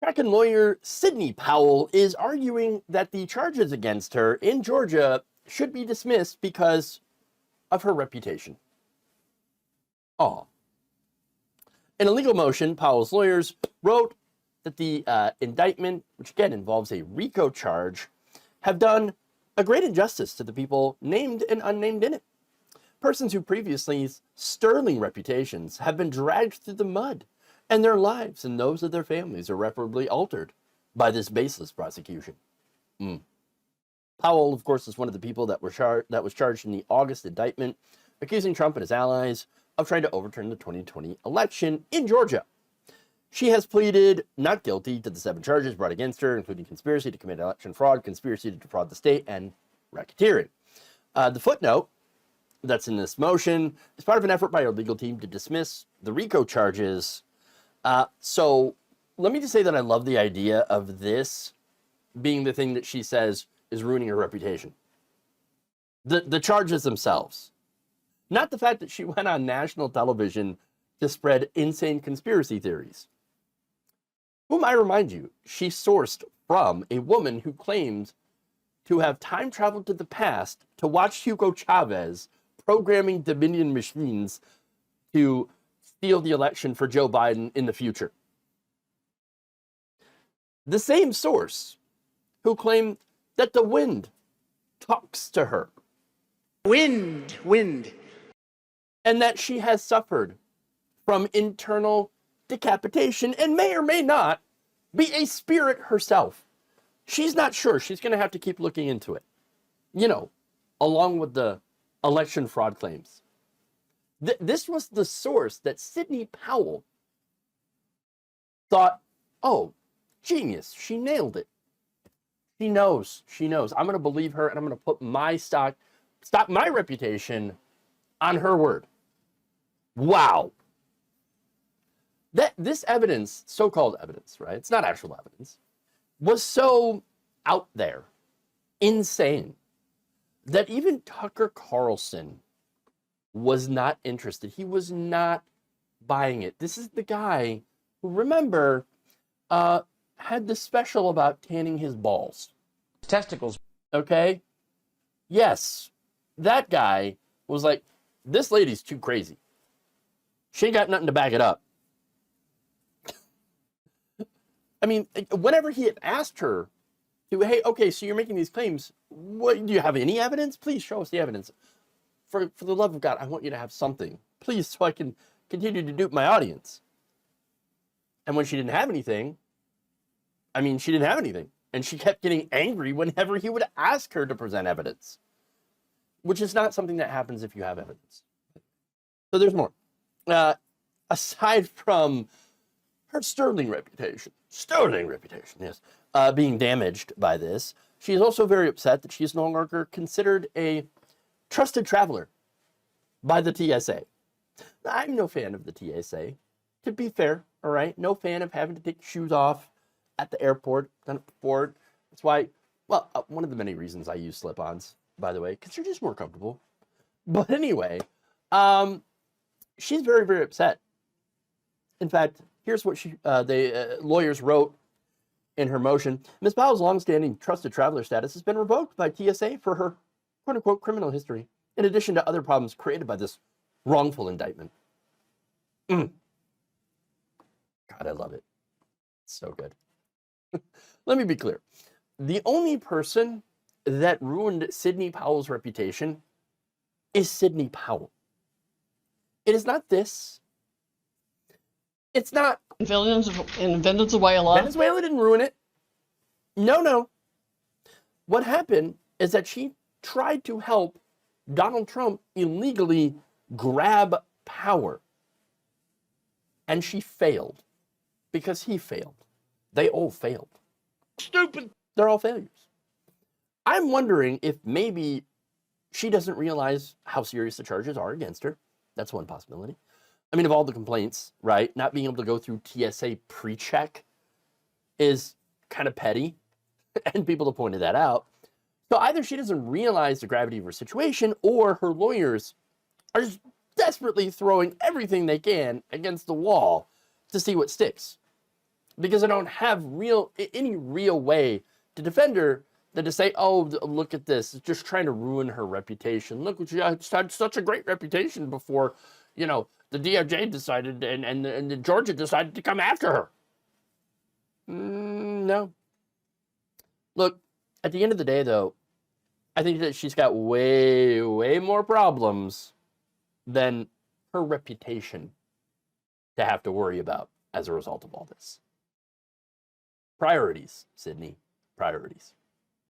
Kraken lawyer Sidney Powell is arguing that the charges against her in Georgia should be dismissed because of her reputation. Oh. In a legal motion, Powell's lawyers wrote that the indictment, which again involves a RICO charge, have done a great injustice to the people named and unnamed in it. Persons who previously sterling reputations have been dragged through the mud, and their lives and those of their families are irreparably altered by this baseless prosecution. Powell, of course, is one of the people that was charged in the August indictment, accusing Trump and his allies of trying to overturn the 2020 election in Georgia. She has pleaded not guilty to the 7 charges brought against her, including conspiracy to commit election fraud, conspiracy to defraud the state, and racketeering. The footnote that's in this motion is part of an effort by our legal team to dismiss the RICO charges. So let me just say that I love the idea of this being the thing that she says is ruining her reputation. The charges themselves. Not the fact that she went on national television to spread insane conspiracy theories. Whom I remind you, she sourced from a woman who claimed to have time traveled to the past to watch Hugo Chavez programming Dominion machines to steal the election for Joe Biden in the future. The same source who claimed that the wind talks to her. Wind. And that she has suffered from internal decapitation and may or may not be a spirit herself. She's not sure. She's going to have to keep looking into it. Along with the election fraud claims. This was the source that Sidney Powell thought, oh, genius, she nailed it. She knows. I'm going to believe her, and I'm going to put my stop my reputation on her word. Wow. This evidence, so-called evidence, right? It's not actual evidence, was so out there, insane, that even Tucker Carlson was not interested. He was not buying it. This is the guy who, remember, had the special about tanning his balls. Testicles. Okay? Yes. That guy was like, this lady's too crazy. She ain't got nothing to back it up. I mean, whenever he had asked her to, hey, okay, so you're making these claims. What, do you have any evidence? Please show us the evidence. For the love of God, I want you to have something. Please, so I can continue to dupe my audience. And when she didn't have anything, she didn't have anything. And she kept getting angry whenever he would ask her to present evidence. Which is not something that happens if you have evidence. So there's more. Aside from her sterling reputation, yes, being damaged by this, she is also very upset that she is no longer considered a trusted traveler by the TSA. I'm no fan of the TSA, to be fair, all right? No fan of having to take shoes off at the airport. Done it before. That's why, one of the many reasons I use slip-ons, by the way, because they're just more comfortable. But anyway, she's very, very upset. In fact, here's what the lawyers wrote in her motion. Ms. Powell's longstanding trusted traveler status has been revoked by TSA for her quote-unquote criminal history, in addition to other problems created by this wrongful indictment. God, I love it. It's so good. Let me be clear. The only person that ruined Sidney Powell's reputation is Sidney Powell. It is not this. It's not... In Venezuela? Venezuela didn't ruin it. No. What happened is that she tried to help Donald Trump illegally grab power. And she failed. Because he failed. They all failed. Stupid. They're all failures. I'm wondering if maybe she doesn't realize how serious the charges are against her. That's one possibility. Of all the complaints, right? Not being able to go through TSA pre-check is kind of petty. And people have pointed that out. So either she doesn't realize the gravity of her situation, or her lawyers are just desperately throwing everything they can against the wall to see what sticks. because I don't have any real way to defend her than to say, oh, look at this. It's just trying to ruin her reputation. Look, she had such a great reputation before, you know, the DOJ decided and Georgia decided to come after her. No. Look, at the end of the day, though, I think that she's got way, way more problems than her reputation to have to worry about as a result of all this. Priorities, Sydney. Priorities.